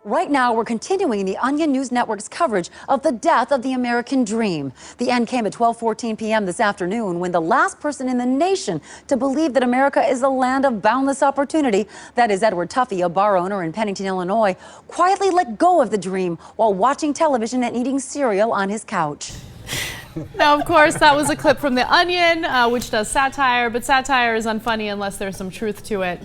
Right now, we're continuing the Onion News Network's coverage of the death of the American dream. The end came at 12:14 p.m. this afternoon when the last person in the nation to believe that America is a land of boundless opportunity, that is Edward Tuffy, a bar owner in Pennington, Illinois, quietly let go of the dream while watching television and eating cereal on his couch. Now, of course, that was a clip from The Onion, which does satire, but satire is unfunny unless there's some truth to it.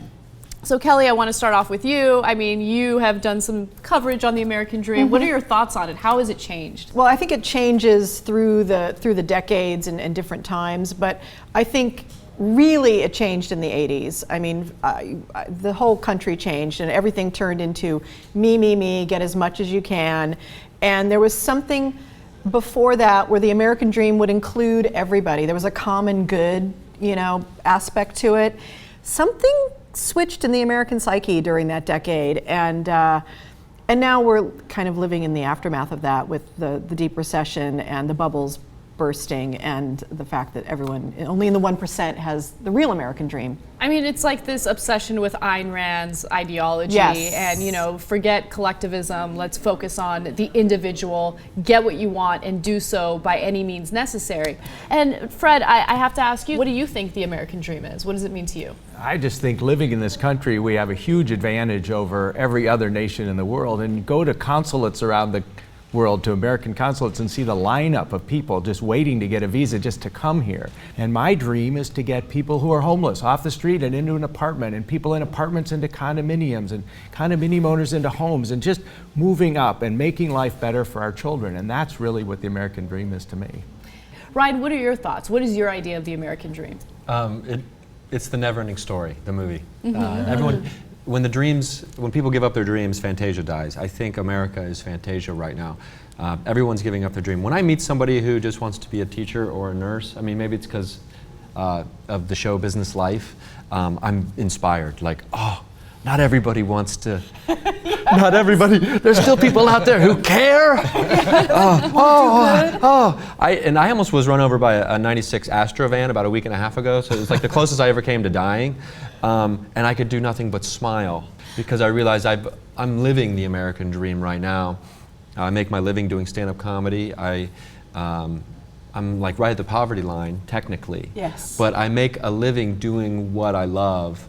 So, Kelly, I want to start off with you. I mean, you have done some coverage on the American dream. What are your thoughts on it? How has it changed? Well, I think it changes through the decades and different times, but I think really it changed in the 80s. I mean, the whole country changed and everything turned into me, get as much as you can. And there was something before that where the American dream would include everybody. There was a common good, aspect to it. Something switched in the American psyche during that decade, and now we're kind of living in the aftermath of that with the deep recession and the bubbles bursting and the fact that everyone, only in the 1% has the real American dream. I mean, it's like this obsession with Ayn Rand's ideology, yes. And forget collectivism, let's focus on the individual, get what you want and do so by any means necessary. And Fred, I have to ask you, what do you think the American dream is? What does it mean to you? I just think living in this country, we have a huge advantage over every other nation in the world. And go to consulates around the world, to American consulates, and see the lineup of people just waiting to get a visa just to come here. And my dream is to get people who are homeless off the street and into an apartment, and people in apartments into condominiums, and condominium owners into homes, and just moving up and making life better for our children. And that's really what the American dream is to me. Ryan, what are your thoughts? What is your idea of the American dream? It's the never-ending story, the movie. Everyone, when people give up their dreams, Fantasia dies. I think America is Fantasia right now. Everyone's giving up their dream. When I meet somebody who just wants to be a teacher or a nurse, I mean, maybe it's because of the show business life, I'm inspired. Like, oh, not everybody wants to. Not everybody. There's still people out there who care. I almost was run over by a '96 Astro van about a week and a half ago. So it was like the closest I ever came to dying, and I could do nothing but smile because I realized I'm living the American dream right now. I make my living doing stand-up comedy. I'm like right at the poverty line technically. Yes. But I make a living doing what I love.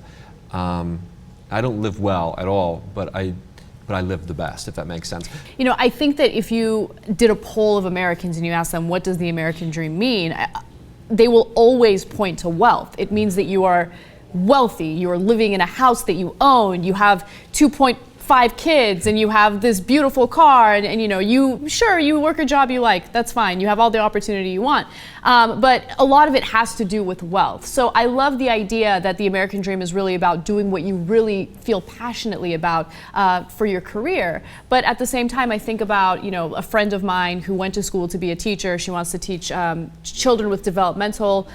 I don't live well at all, but I live the best, if that makes sense. I think that if you did a poll of Americans and you asked them, what does the American dream mean? They will always point to wealth. It means that you are wealthy, you are living in a house that you own, you have 2.5 kids, and you have this beautiful car, and you work a job you like, that's fine, you have all the opportunity you want. But a lot of it has to do with wealth. So I love the idea that the American dream is really about doing what you really feel passionately about for your career. But at the same time, I think about, a friend of mine who went to school to be a teacher. She wants to teach children with developmental,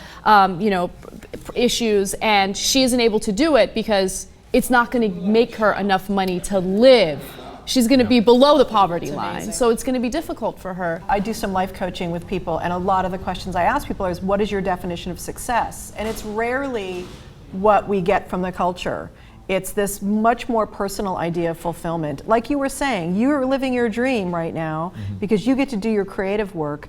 issues, and she isn't able to do it because it's not going to make her enough money to live. She's going to be below the poverty line, so it's going to be difficult for her. I do some life coaching with people, and a lot of the questions I ask people is, what is your definition of success? And it's rarely what we get from the culture. It's this much more personal idea of fulfillment. Like you were saying, you're living your dream right now because you get to do your creative work.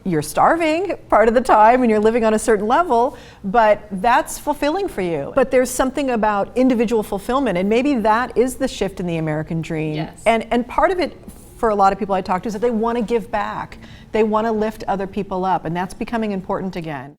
You're starving part of the time and you're living on a certain level, but that's fulfilling for you. But there's something about individual fulfillment, and maybe that is the shift in the American dream. Yes. And part of it for a lot of people I talk to is that they want to give back. They want to lift other people up, and that's becoming important again.